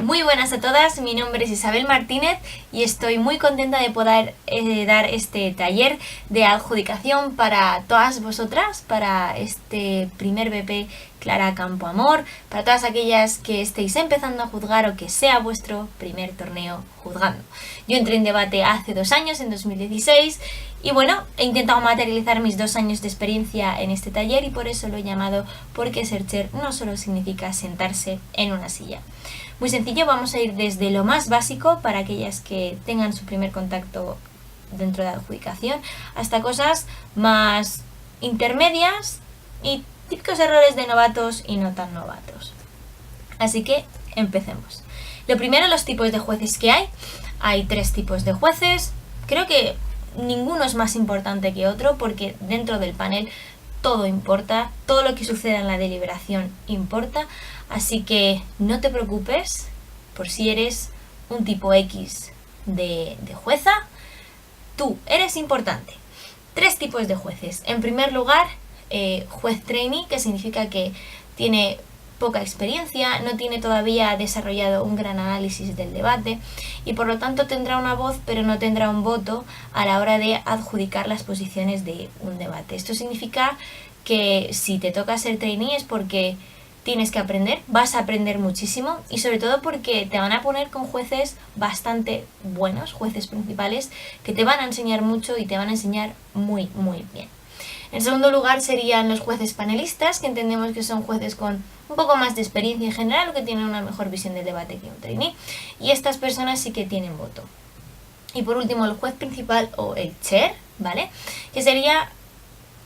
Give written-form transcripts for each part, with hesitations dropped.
Muy buenas a todas, mi nombre es Isabel Martínez y estoy muy contenta de poder dar este taller de adjudicación para todas vosotras, para este primer BP Clara Campoamor, para todas aquellas que estéis empezando a juzgar o que sea vuestro primer torneo juzgando. Yo entré en debate hace 2 años, en 2016, y bueno, he intentado materializar mis 2 años de experiencia en este taller y por eso lo he llamado Porque ser chair no solo significa sentarse en una silla. Muy sencillo, vamos a ir desde lo más básico para aquellas que tengan su primer contacto dentro de la adjudicación hasta cosas más intermedias y típicos errores de novatos y no tan novatos. Así que empecemos. Lo primero, los tipos de jueces que hay. Hay 3 tipos de jueces. Creo que ninguno es más importante que otro porque dentro del panel todo importa, todo lo que suceda en la deliberación importa, así que no te preocupes por si eres un tipo X de jueza, tú eres importante. 3 tipos de jueces. En primer lugar, juez trainee, que significa que tiene poca experiencia, no tiene todavía desarrollado un gran análisis del debate y por lo tanto tendrá una voz pero no tendrá un voto a la hora de adjudicar las posiciones de un debate. Esto significa que si te toca ser trainee es porque tienes que aprender, vas a aprender muchísimo y sobre todo porque te van a poner con jueces bastante buenos, jueces principales, que te van a enseñar mucho y te van a enseñar muy bien. En segundo lugar serían los jueces panelistas, que entendemos que son jueces con un poco más de experiencia en general o que tienen una mejor visión del debate que un trainee. Y estas personas sí que tienen voto. Y por último, el juez principal o el chair, ¿vale? Que sería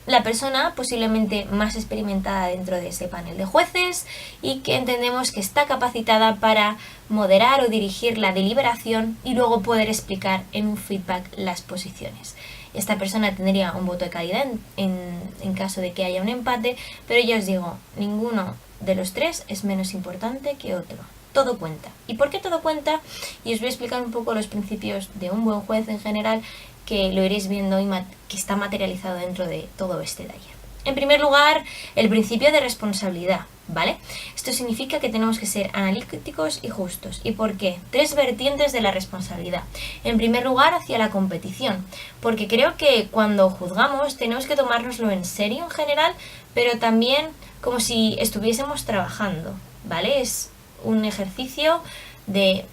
la persona posiblemente más experimentada dentro de ese panel de jueces y que entendemos que está capacitada para moderar o dirigir la deliberación y luego poder explicar en un feedback las posiciones. Esta persona tendría un voto de calidad en caso de que haya un empate, pero ya os digo, ninguno de los 3 es menos importante que otro. Todo cuenta. ¿Y por qué todo cuenta? Y os voy a explicar un poco los principios de un buen juez en general, que lo iréis viendo y que está materializado dentro de todo este taller. En primer lugar, el principio de responsabilidad, ¿vale? Esto significa que tenemos que ser analíticos y justos. ¿Y por qué? 3 vertientes de la responsabilidad. En primer lugar, hacia la competición, porque creo que cuando juzgamos tenemos que tomárnoslo en serio en general, pero también como si estuviésemos trabajando, ¿vale? Es un ejercicio de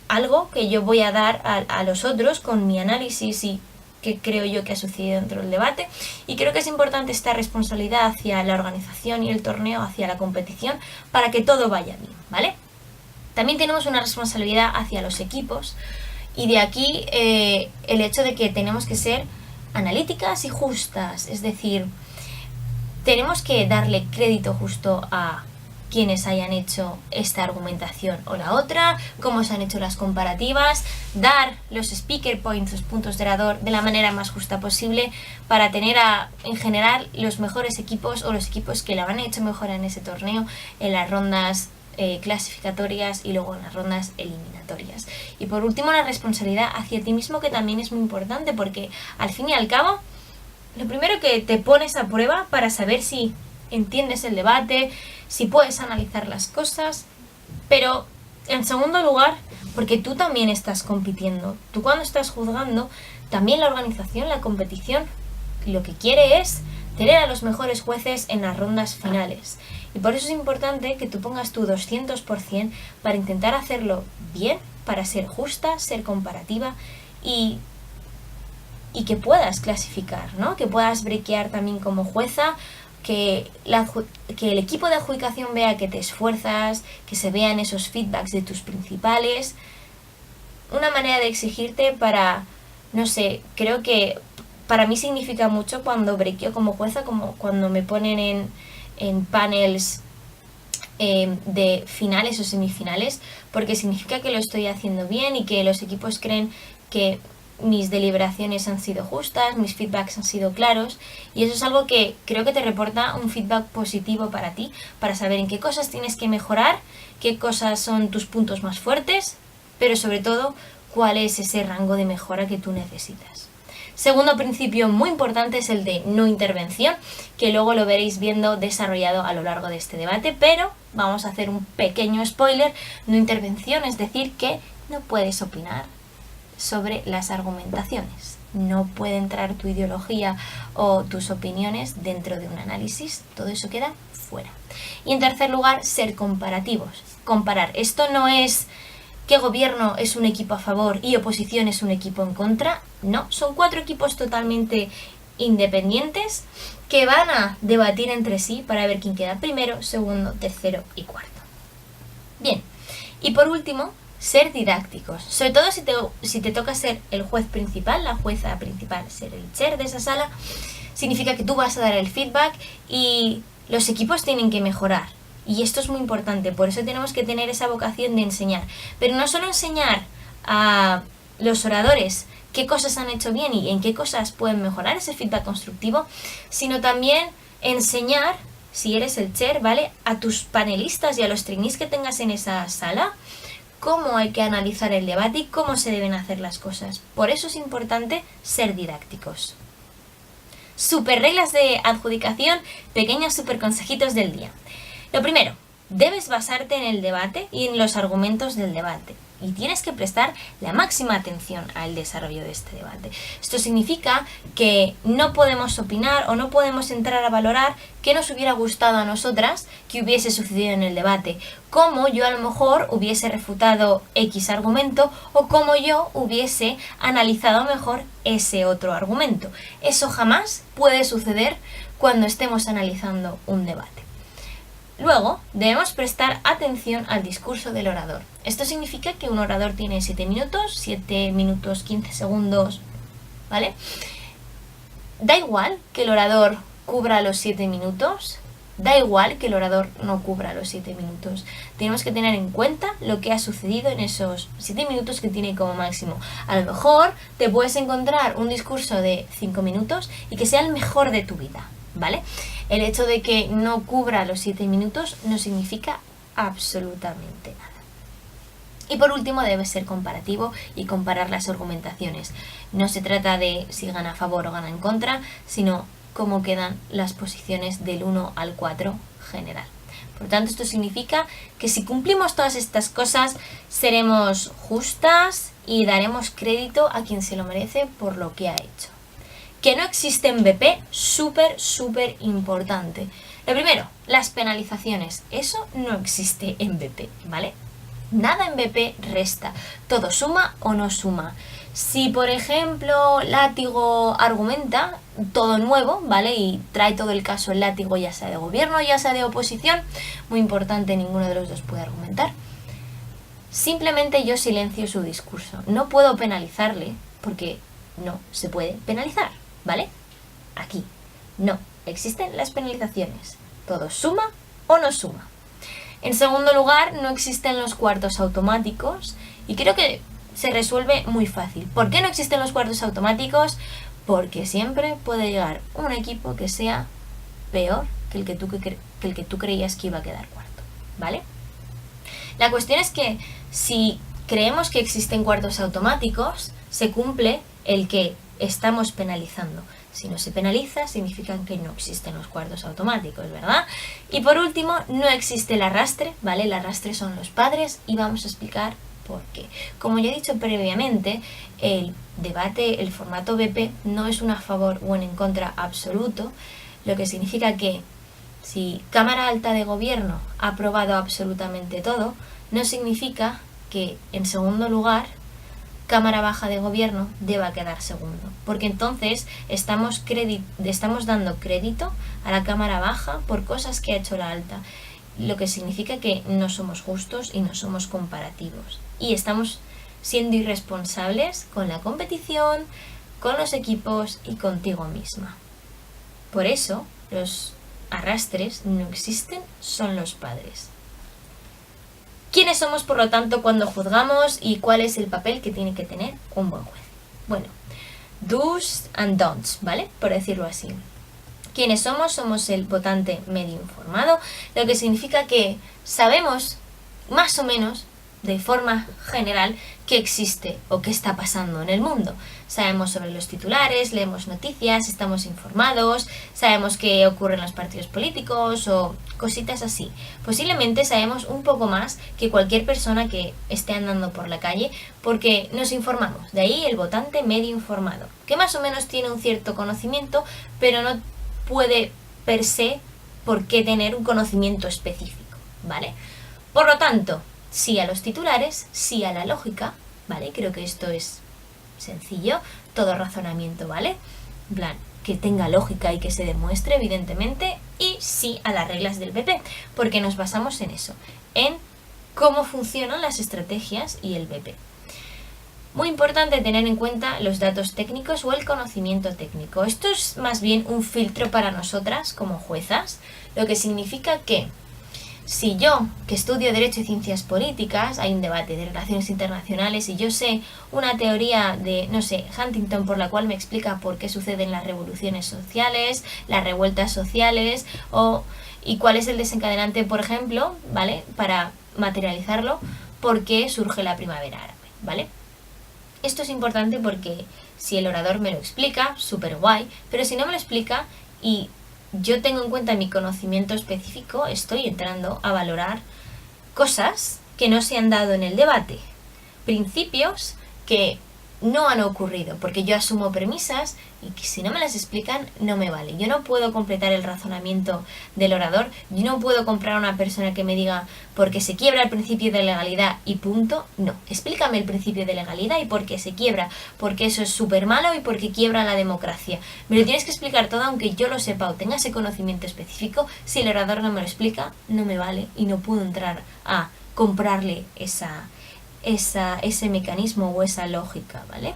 algo que yo voy a dar a los otros con mi análisis y que creo yo que ha sucedido dentro del debate, y creo que es importante esta responsabilidad hacia la organización y el torneo, hacia la competición, para que todo vaya bien, ¿vale? También tenemos una responsabilidad hacia los equipos y de aquí el hecho de que tenemos que ser analíticas y justas, es decir, tenemos que darle crédito justo a quienes hayan hecho esta argumentación o la otra, cómo se han hecho las comparativas, dar los speaker points, los puntos de orador, de la manera más justa posible para tener en general los mejores equipos o los equipos que lo han hecho mejor en ese torneo en las rondas clasificatorias y luego en las rondas eliminatorias. Y por último, la responsabilidad hacia ti mismo, que también es muy importante porque al fin y al cabo lo primero que te pones a prueba para saber si entiendes el debate, si puedes analizar las cosas, pero en segundo lugar, porque tú también estás compitiendo. Tú cuando estás juzgando, también la organización, la competición, lo que quiere es tener a los mejores jueces en las rondas finales. Y por eso es importante que tú pongas tu 200% para intentar hacerlo bien, para ser justa, ser comparativa y que puedas clasificar, ¿no? Que puedas breakear también como jueza, que el equipo de adjudicación vea que te esfuerzas, que se vean esos feedbacks de tus principales. Una manera de exigirte para, no sé, creo que para mí significa mucho cuando breakeo como jueza, como cuando me ponen en panels de finales o semifinales, porque significa que lo estoy haciendo bien y que los equipos creen que mis deliberaciones han sido justas, mis feedbacks han sido claros, y eso es algo que creo que te reporta un feedback positivo para ti, para saber en qué cosas tienes que mejorar, qué cosas son tus puntos más fuertes, pero sobre todo cuál es ese rango de mejora que tú necesitas. Segundo principio muy importante es el de no intervención, que luego lo veréis viendo desarrollado a lo largo de este debate, pero vamos a hacer un pequeño spoiler. No intervención es decir que no puedes opinar sobre las argumentaciones. No puede entrar tu ideología o tus opiniones dentro de un análisis, todo eso queda fuera. Y en tercer lugar, ser comparativos. Comparar. Esto no es que gobierno es un equipo a favor y oposición es un equipo en contra. No, son 4 equipos totalmente independientes que van a debatir entre sí para ver quién queda primero, segundo, tercero y cuarto. Bien, y por último, ser didácticos. Sobre todo si te toca ser el juez principal, la jueza principal, ser el chair de esa sala, significa que tú vas a dar el feedback y los equipos tienen que mejorar. Y esto es muy importante, por eso tenemos que tener esa vocación de enseñar. Pero no solo enseñar a los oradores qué cosas han hecho bien y en qué cosas pueden mejorar ese feedback constructivo, sino también enseñar, si eres el chair, ¿vale?, a tus panelistas y a los trainees que tengas en esa sala, cómo hay que analizar el debate y cómo se deben hacer las cosas. Por eso es importante ser didácticos. Super reglas de adjudicación, pequeños super consejitos del día. Lo primero, debes basarte en el debate y en los argumentos del debate. Y tienes que prestar la máxima atención al desarrollo de este debate. Esto significa que no podemos opinar o no podemos entrar a valorar qué nos hubiera gustado a nosotras que hubiese sucedido en el debate. Cómo yo a lo mejor hubiese refutado X argumento o cómo yo hubiese analizado mejor ese otro argumento. Eso jamás puede suceder cuando estemos analizando un debate. Luego, debemos prestar atención al discurso del orador. Esto significa que un orador tiene 7 minutos 15 segundos, ¿vale? Da igual que el orador cubra los 7 minutos, da igual que el orador no cubra los 7 minutos. Tenemos que tener en cuenta lo que ha sucedido en esos 7 minutos que tiene como máximo. A lo mejor te puedes encontrar un discurso de 5 minutos y que sea el mejor de tu vida, ¿vale? El hecho de que no cubra los 7 minutos no significa absolutamente nada. Y por último, debe ser comparativo y comparar las argumentaciones. No se trata de si gana a favor o gana en contra, sino cómo quedan las posiciones del 1 al 4 general. Por lo tanto, esto significa que si cumplimos todas estas cosas, seremos justas y daremos crédito a quien se lo merece por lo que ha hecho. Que no existe MVP, súper importante. Lo primero, las penalizaciones. Eso no existe en BP, ¿vale? Nada en BP resta. Todo suma o no suma. Si, por ejemplo, Látigo argumenta todo nuevo, ¿vale?, y trae todo el caso el Látigo, ya sea de gobierno, ya sea de oposición, muy importante, ninguno de los dos puede argumentar. Simplemente yo silencio su discurso. No puedo penalizarle porque no se puede penalizar, ¿vale? Aquí no existen las penalizaciones. Todo suma o no suma. En segundo lugar, no existen los cuartos automáticos y creo que se resuelve muy fácil. ¿Por qué no existen los cuartos automáticos? Porque siempre puede llegar un equipo que sea peor que el que tú creías que iba a quedar cuarto, ¿vale? La cuestión es que si creemos que existen cuartos automáticos, se cumple el que estamos penalizando. Si no se penaliza, significa que no existen los cuartos automáticos, ¿verdad? Y por último, no existe el arrastre, ¿vale? El arrastre son los padres y vamos a explicar por qué. Como ya he dicho previamente, el debate, el formato BP no es un a favor o un en contra absoluto, lo que significa que si Cámara Alta de Gobierno ha aprobado absolutamente todo, no significa que en segundo lugar Cámara Baja de Gobierno deba quedar segundo, porque entonces estamos dando crédito a la Cámara Baja por cosas que ha hecho la Alta, lo que significa que no somos justos y no somos comparativos y estamos siendo irresponsables con la competición, con los equipos y contigo misma. Por eso los arrastres no existen, son los padres. ¿Quiénes somos, por lo tanto, cuando juzgamos y cuál es el papel que tiene que tener un buen juez? Bueno, do's and don'ts, ¿vale? Por decirlo así. ¿Quiénes somos? Somos el votante medio informado, lo que significa que sabemos más o menos de forma general qué existe o qué está pasando en el mundo. Sabemos sobre los titulares, leemos noticias, estamos informados, sabemos qué ocurre en los partidos políticos o cositas así. Posiblemente sabemos un poco más que cualquier persona que esté andando por la calle porque nos informamos. De ahí el votante medio informado, que más o menos tiene un cierto conocimiento, pero no puede per se por qué tener un conocimiento específico, ¿vale? Por lo tanto, sí a los titulares, sí a la lógica, ¿vale? Creo que esto es sencillo, todo razonamiento, ¿vale? En plan, que tenga lógica y que se demuestre, evidentemente, y sí a las reglas del BP, porque nos basamos en eso, en cómo funcionan las estrategias y el BP. Muy importante tener en cuenta los datos técnicos o el conocimiento técnico. Esto es más bien un filtro para nosotras como juezas, lo que significa que si yo, que estudio Derecho y Ciencias Políticas, hay un debate de relaciones internacionales y yo sé una teoría de, no sé, Huntington por la cual me explica por qué suceden las revoluciones sociales, las revueltas sociales y cuál es el desencadenante, por ejemplo, ¿vale? Para materializarlo, por qué surge la primavera árabe, ¿vale? Esto es importante porque si el orador me lo explica, súper guay, pero si no me lo explica y yo tengo en cuenta mi conocimiento específico, estoy entrando a valorar cosas que no se han dado en el debate, principios que no han ocurrido, porque yo asumo premisas y que si no me las explican no me vale. Yo no puedo completar el razonamiento del orador, yo no puedo comprar a una persona que me diga porque se quiebra el principio de legalidad y punto. No, explícame el principio de legalidad y por qué se quiebra, porque eso es súper malo y porque quiebra la democracia. Me lo tienes que explicar todo aunque yo lo sepa o tenga ese conocimiento específico. Si el orador no me lo explica, no me vale y no puedo entrar a comprarle ese mecanismo o esa lógica, ¿vale?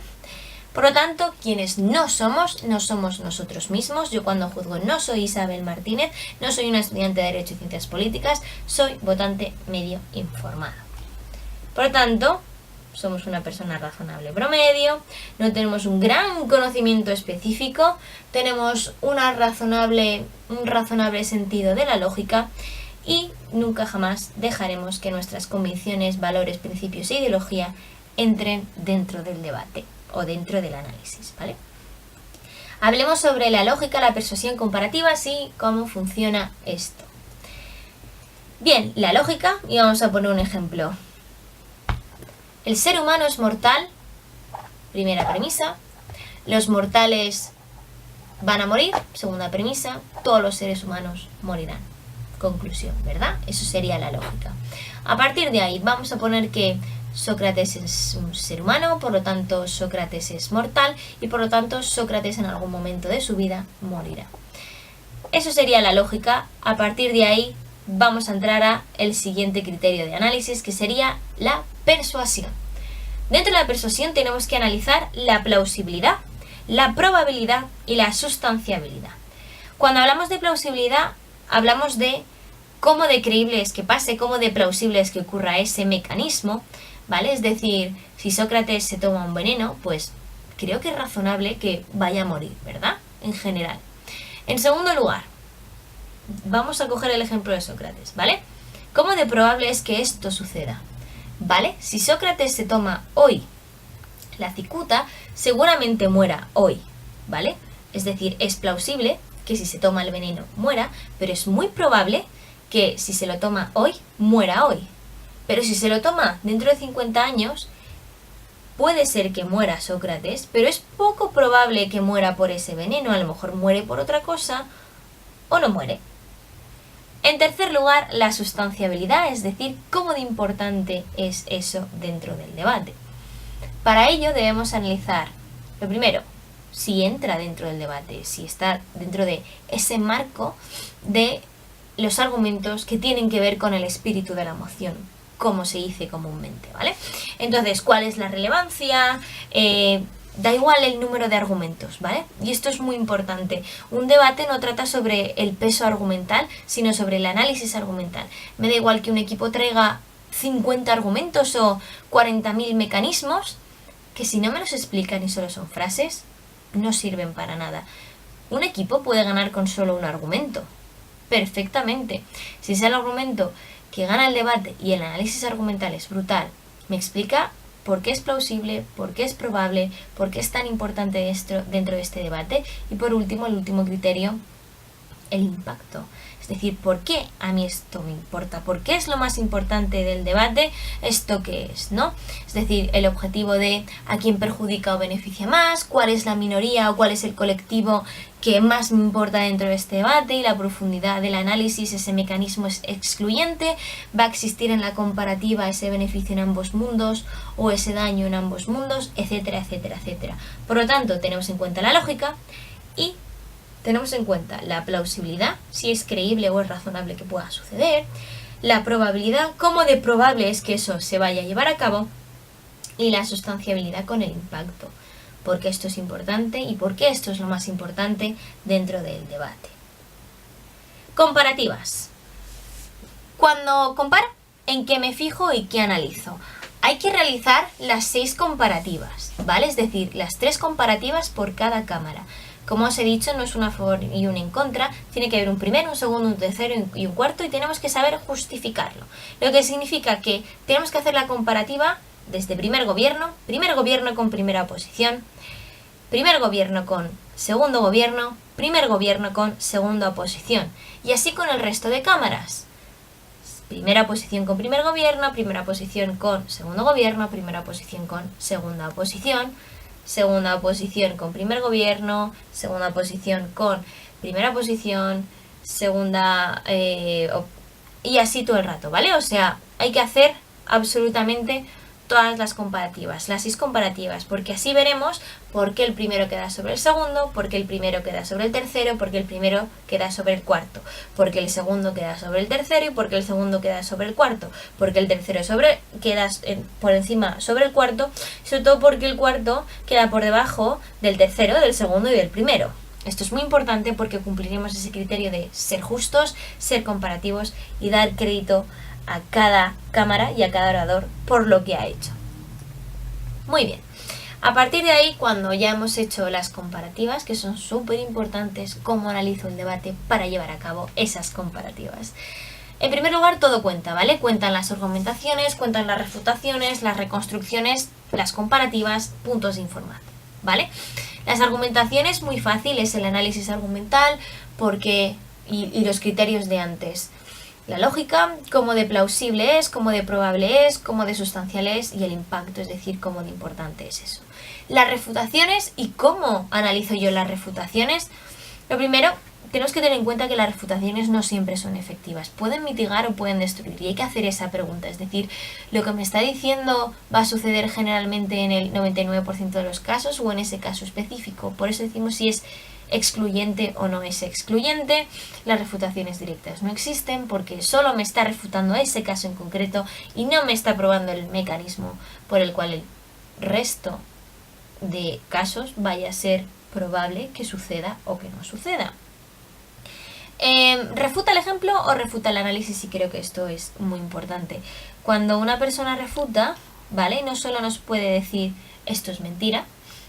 Por lo tanto, quienes no somos nosotros mismos. Yo cuando juzgo no soy Isabel Martínez, no soy una estudiante de Derecho y Ciencias Políticas, soy votante medio informado. Por lo tanto, somos una persona razonable promedio, no tenemos un gran conocimiento específico, tenemos un razonable sentido de la lógica y nunca jamás dejaremos que nuestras convicciones, valores, principios e ideología entren dentro del debate o dentro del análisis, ¿vale? Hablemos sobre la lógica, la persuasión comparativa, y cómo funciona esto. Bien, la lógica, y vamos a poner un ejemplo. El ser humano es mortal, primera premisa. Los mortales van a morir, segunda premisa. Todos los seres humanos morirán. Conclusión, ¿verdad? Eso sería la lógica. A partir de ahí vamos a poner que Sócrates es un ser humano, por lo tanto Sócrates es mortal y por lo tanto Sócrates en algún momento de su vida morirá. Eso sería la lógica. A partir de ahí vamos a entrar a el siguiente criterio de análisis, que sería la persuasión. Dentro de la persuasión tenemos que analizar la plausibilidad, la probabilidad y la sustanciabilidad. Cuando hablamos de plausibilidad hablamos de cómo de creíble es que pase, cómo de plausible es que ocurra ese mecanismo, ¿vale? Es decir, si Sócrates se toma un veneno, pues creo que es razonable que vaya a morir, ¿verdad? En general. En segundo lugar, vamos a coger el ejemplo de Sócrates, ¿vale? ¿Cómo de probable es que esto suceda? ¿Vale? Si Sócrates se toma hoy la cicuta, seguramente muera hoy, ¿vale? Es decir, es plausible que si se toma el veneno muera, pero es muy probable que si se lo toma hoy, muera hoy. Pero si se lo toma dentro de 50 años, puede ser que muera Sócrates, pero es poco probable que muera por ese veneno. A lo mejor muere por otra cosa o no muere. En tercer lugar, la sustanciabilidad, es decir, cómo de importante es eso dentro del debate. Para ello debemos analizar, lo primero, si entra dentro del debate, si está dentro de ese marco de los argumentos que tienen que ver con el espíritu de la moción, como se dice comúnmente, ¿vale? Entonces, ¿cuál es la relevancia? Da igual el número de argumentos, ¿vale? Y esto es muy importante. Un debate no trata sobre el peso argumental, sino sobre el análisis argumental. Me da igual que un equipo traiga 50 argumentos o 40.000 mecanismos, que si no me los explican y solo son frases, no sirven para nada. Un equipo puede ganar con solo un argumento, perfectamente. Si es el argumento que gana el debate y el análisis argumental es brutal, me explica por qué es plausible, por qué es probable, por qué es tan importante esto dentro de este debate. Y por último, el último criterio, el impacto. Es decir, ¿por qué a mí esto me importa? ¿Por qué es lo más importante del debate? ¿Esto qué es? ¿No? Es decir, el objetivo de a quién perjudica o beneficia más, cuál es la minoría o cuál es el colectivo que más me importa dentro de este debate, y la profundidad del análisis, ese mecanismo es excluyente, va a existir en la comparativa ese beneficio en ambos mundos o ese daño en ambos mundos, etcétera, etcétera, etcétera. Por lo tanto, tenemos en cuenta la lógica y tenemos en cuenta la plausibilidad, si es creíble o es razonable que pueda suceder, la probabilidad, cómo de probable es que eso se vaya a llevar a cabo, y la sustanciabilidad con el impacto. ¿Por qué esto es importante y por qué esto es lo más importante dentro del debate? Comparativas. Cuando comparo, ¿en qué me fijo y qué analizo? Hay que realizar las 6 comparativas, ¿vale? Es decir, las 3 comparativas por cada cámara. Como os he dicho, no es una a favor y una en contra, tiene que haber un primero, un segundo, un tercero y un cuarto, y tenemos que saber justificarlo. Lo que significa que tenemos que hacer la comparativa desde primer gobierno con primera oposición, primer gobierno con segundo gobierno, primer gobierno con segunda oposición, y así con el resto de cámaras. Primera posición con primer gobierno, primera posición con segundo gobierno, primera posición con segunda oposición, segunda oposición con primer gobierno, segunda oposición con primera posición, segunda y así todo el rato, ¿vale? O sea, hay que hacer absolutamente todas las comparativas, las 6 comparativas, porque así veremos por qué el primero queda sobre el segundo, por qué el primero queda sobre el tercero, por qué el primero queda sobre el cuarto, por qué el segundo queda sobre el tercero y por qué el segundo queda sobre el cuarto, por qué el tercero queda por encima sobre el cuarto, y sobre todo porque el cuarto queda por debajo del tercero, del segundo y del primero. Esto es muy importante porque cumpliremos ese criterio de ser justos, ser comparativos y dar crédito a cada cámara y a cada orador por lo que ha hecho. Muy bien. A partir de ahí, cuando ya hemos hecho las comparativas, que son súper importantes, cómo analizo el debate para llevar a cabo esas comparativas. En primer lugar, todo cuenta, ¿vale? Cuentan las argumentaciones, cuentan las refutaciones, las reconstrucciones, las comparativas, puntos de información, ¿vale? Las argumentaciones, muy fácil, es el análisis argumental y los criterios de antes. La lógica, cómo de plausible es, cómo de probable es, cómo de sustancial es, y el impacto, es decir, cómo de importante es eso. Las refutaciones y cómo analizo yo las refutaciones. Lo primero, tenemos que tener en cuenta que las refutaciones no siempre son efectivas. Pueden mitigar o pueden destruir, y hay que hacer esa pregunta. Es decir, ¿lo que me está diciendo va a suceder generalmente en el 99% de los casos o en ese caso específico? Por eso decimos si es excluyente o no es excluyente. Las refutaciones directas no existen porque solo me está refutando ese caso en concreto y no me está probando el mecanismo por el cual el resto de casos vaya a ser probable que suceda o que no suceda. ¿Refuta el ejemplo o refuta el análisis? Y creo que esto es muy importante. Cuando una persona refuta, ¿vale? No solo nos puede decir esto es mentira,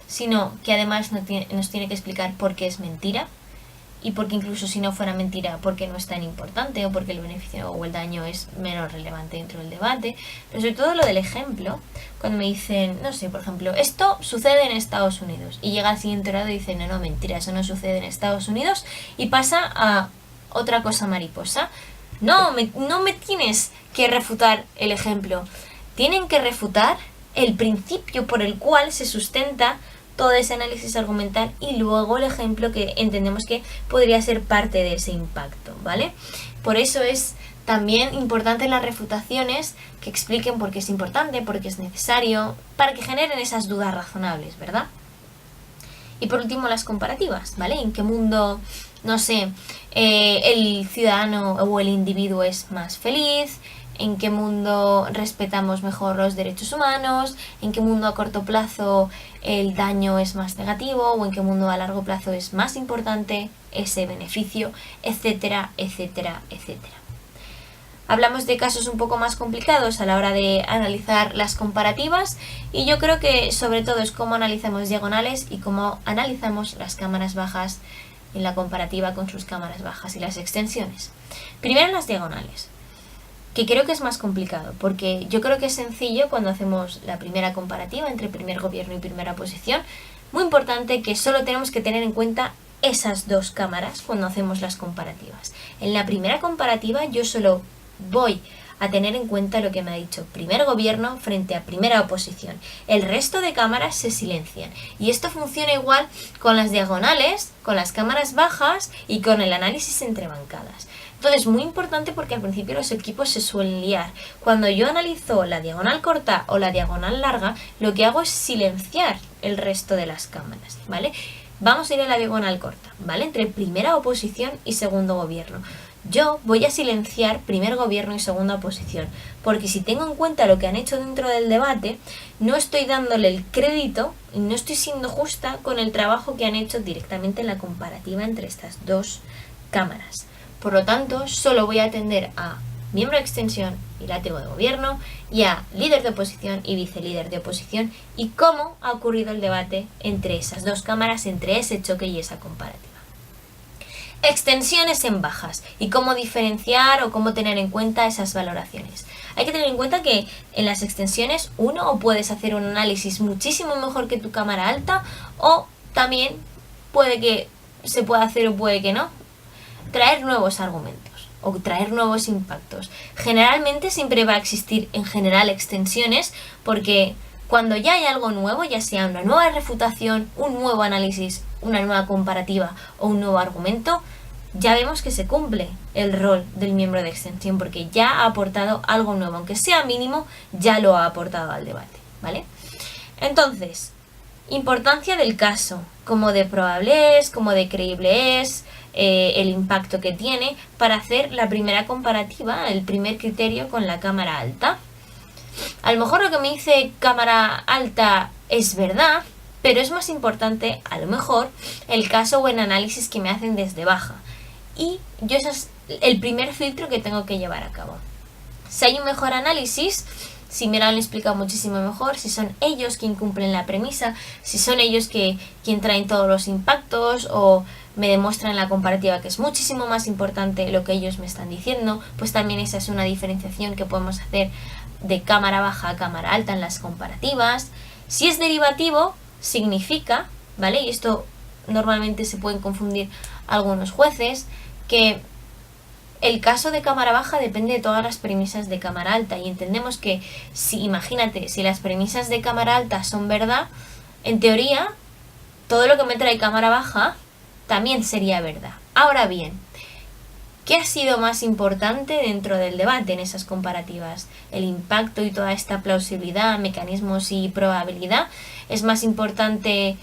sino que además nos tiene que explicar por qué es mentira, y porque incluso si no fuera mentira, por qué no es tan importante, o porque el beneficio o el daño es menos relevante dentro del debate. Pero sobre todo lo del ejemplo, cuando me dicen, no sé, por ejemplo, esto sucede en Estados Unidos, y llega al siguiente grado y dice, no, mentira, eso no sucede en Estados Unidos, y pasa a otra cosa mariposa. No me tienes que refutar el ejemplo, tienen que refutar el principio por el cual se sustenta todo ese análisis argumental y luego el ejemplo que entendemos que podría ser parte de ese impacto, ¿vale? Por eso es también importante las refutaciones que expliquen por qué es importante, por qué es necesario, para que generen esas dudas razonables, ¿verdad? Y por último, las comparativas, ¿vale? ¿En qué mundo, no sé, el ciudadano o el individuo es más feliz? ¿En qué mundo respetamos mejor los derechos humanos? ¿En qué mundo a corto plazo el daño es más negativo? ¿O en qué mundo a largo plazo es más importante ese beneficio? Etcétera, etcétera, etcétera. Hablamos de casos un poco más complicados a la hora de analizar las comparativas, y yo creo que sobre todo es cómo analizamos diagonales y cómo analizamos las cámaras bajas en la comparativa con sus cámaras bajas y las extensiones. Primero, las diagonales. que creo que es más complicado, porque yo creo que es sencillo cuando hacemos la primera comparativa entre primer gobierno y primera oposición. Muy importante que solo tenemos que tener en cuenta esas dos cámaras cuando hacemos las comparativas. En la primera comparativa yo solo voy a tener en cuenta lo que me ha dicho primer gobierno frente a primera oposición. El resto de cámaras se silencian. Y esto funciona igual con las diagonales, con las cámaras bajas y con el análisis entre bancadas. Entonces, muy importante porque al principio los equipos se suelen liar. Cuando yo analizo la diagonal corta o la diagonal larga, lo que hago es silenciar el resto de las cámaras, ¿vale? Vamos a ir a la diagonal corta, ¿vale? Entre primera oposición y segundo gobierno. Yo voy a silenciar primer gobierno y segunda oposición, porque si tengo en cuenta lo que han hecho dentro del debate, no estoy dándole el crédito y no estoy siendo justa con el trabajo que han hecho directamente en la comparativa entre estas dos cámaras. Por lo tanto, solo voy a atender a miembro de extensión y látigo de gobierno y a líder de oposición y vicelíder de oposición y cómo ha ocurrido el debate entre esas dos cámaras, entre ese choque y esa comparativa. Extensiones en bajas y cómo diferenciar o cómo tener en cuenta esas valoraciones. Hay que tener en cuenta que en las extensiones o puedes hacer un análisis muchísimo mejor que tu cámara alta o también puede que se pueda hacer o puede que no. Traer nuevos argumentos o traer nuevos impactos. Generalmente siempre va a existir en general extensiones porque cuando ya hay algo nuevo, ya sea una nueva refutación, un nuevo análisis, una nueva comparativa o un nuevo argumento, ya vemos que se cumple el rol del miembro de extensión porque ya ha aportado algo nuevo, aunque sea mínimo, ya lo ha aportado al debate, ¿vale? Entonces, importancia del caso, cómo de probable es, cómo de creíble es, el impacto que tiene para hacer la primera comparativa, el primer criterio con la cámara alta. A lo mejor lo que me dice cámara alta es verdad, pero es más importante a lo mejor el caso o el análisis que me hacen desde baja. Y yo ese es el primer filtro que tengo que llevar a cabo. Si hay un mejor análisis, si me lo han explicado muchísimo mejor, si son ellos quien cumplen la premisa, si son ellos quien traen todos los impactos o me demuestran en la comparativa que es muchísimo más importante lo que ellos me están diciendo, pues también esa es una diferenciación que podemos hacer de cámara baja a cámara alta en las comparativas. Si es derivativo, significa, ¿vale? Y esto normalmente se pueden confundir algunos jueces, que el caso de cámara baja depende de todas las premisas de cámara alta y entendemos que imagínate, si las premisas de cámara alta son verdad, en teoría todo lo que me trae cámara baja también sería verdad. Ahora bien, ¿qué ha sido más importante dentro del debate en esas comparativas? El impacto y toda esta plausibilidad, mecanismos y probabilidad. ¿Es más importante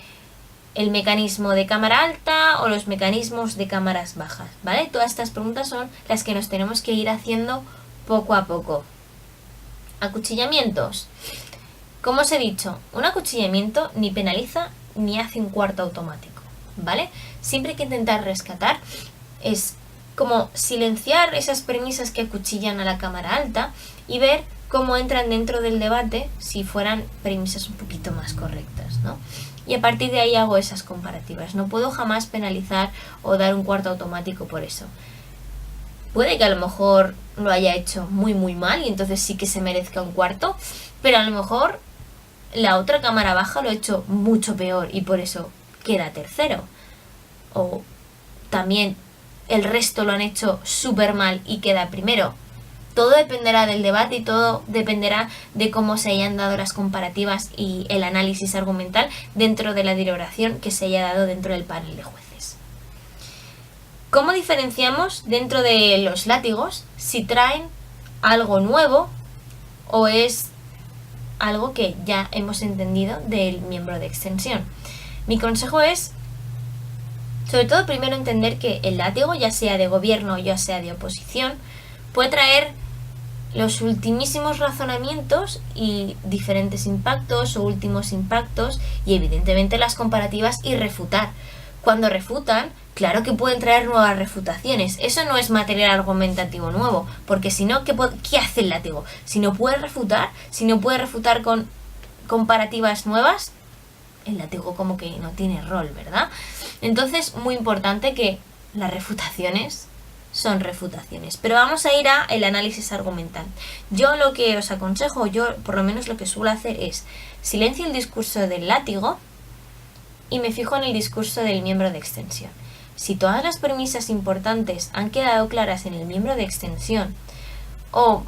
el mecanismo de cámara alta o los mecanismos de cámaras bajas? ¿Vale? Todas estas preguntas son las que nos tenemos que ir haciendo poco a poco. Acuchillamientos. Como os he dicho, un acuchillamiento ni penaliza ni hace un cuarto automático, ¿vale? Siempre hay que intentar rescatar, es como silenciar esas premisas que acuchillan a la cámara alta y ver cómo entran dentro del debate si fueran premisas un poquito más correctas, ¿no? Y a partir de ahí hago esas comparativas. No puedo jamás penalizar o dar un cuarto automático por eso. Puede que a lo mejor lo haya hecho muy muy mal y entonces sí que se merezca un cuarto, pero a lo mejor la otra cámara baja lo ha hecho mucho peor y por eso queda tercero. O también el resto lo han hecho súper mal y queda primero. Todo dependerá del debate y todo dependerá de cómo se hayan dado las comparativas y el análisis argumental dentro de la deliberación que se haya dado dentro del panel de jueces. ¿Cómo diferenciamos dentro de los látigos si traen algo nuevo o es algo que ya hemos entendido del miembro de extensión? Mi consejo es, sobre todo, primero entender que el látigo, ya sea de gobierno o ya sea de oposición, puede traer los ultimísimos razonamientos y diferentes impactos o últimos impactos y evidentemente las comparativas y refutar. Cuando refutan, claro que pueden traer nuevas refutaciones. Eso no es material argumentativo nuevo, porque si no, ¿qué hace el látigo? Si no puede refutar con comparativas nuevas, el látigo como que no tiene rol, ¿verdad? Entonces, muy importante que las refutaciones son refutaciones. Pero vamos a ir a el análisis argumental. Yo lo que os aconsejo, yo por lo menos lo que suelo hacer es silencio el discurso del látigo y me fijo en el discurso del miembro de extensión. Si todas las premisas importantes han quedado claras en el miembro de extensión o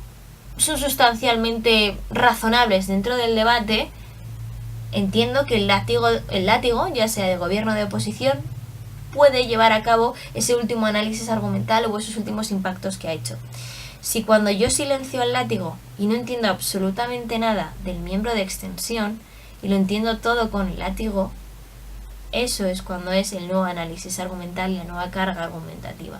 son sustancialmente razonables dentro del debate, entiendo que el látigo, ya sea de gobierno o de oposición, puede llevar a cabo ese último análisis argumental o esos últimos impactos que ha hecho. Si cuando yo silencio al látigo y no entiendo absolutamente nada del miembro de extensión y lo entiendo todo con el látigo, eso es cuando es el nuevo análisis argumental y la nueva carga argumentativa.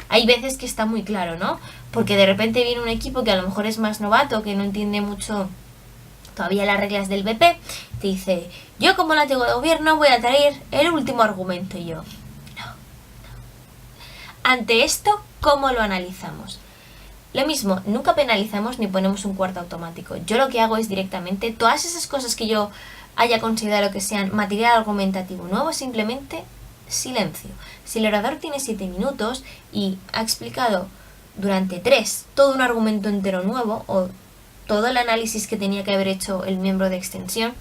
Hay veces que está muy claro, ¿no? Porque de repente viene un equipo que a lo mejor es más novato, que no entiende mucho todavía las reglas del BP, te dice, yo como látigo de gobierno voy a traer el último argumento. Y yo, no. Ante esto, ¿cómo lo analizamos? Lo mismo, nunca penalizamos ni ponemos un cuarto automático. Yo lo que hago es directamente, todas esas cosas que yo haya considerado que sean material argumentativo nuevo, simplemente silencio. Si el orador tiene 7 minutos y ha explicado durante 3 todo un argumento entero nuevo o todo el análisis que tenía que haber hecho el miembro de extensión,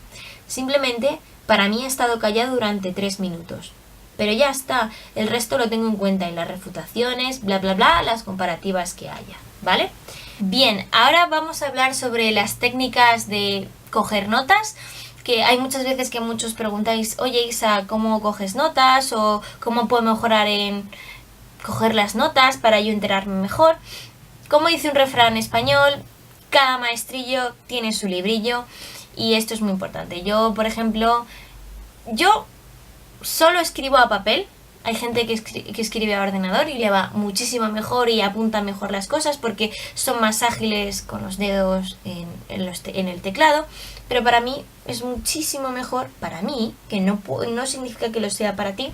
simplemente para mí ha estado callado durante 3 minutos. Pero ya está, el resto lo tengo en cuenta en las refutaciones, bla bla bla, las comparativas que haya, ¿vale? Bien, ahora vamos a hablar sobre las técnicas de coger notas, que hay muchas veces que muchos preguntáis, oye Isa, ¿cómo coges notas? O ¿cómo puedo mejorar en coger las notas para yo enterarme mejor? Como dice un refrán español, cada maestrillo tiene su librillo y esto es muy importante. Yo, por ejemplo, yo solo escribo a papel. Hay gente que escribe a ordenador y le va muchísimo mejor y apunta mejor las cosas porque son más ágiles con los dedos en el teclado. Pero para mí es muchísimo mejor, para mí, que no significa que lo sea para ti,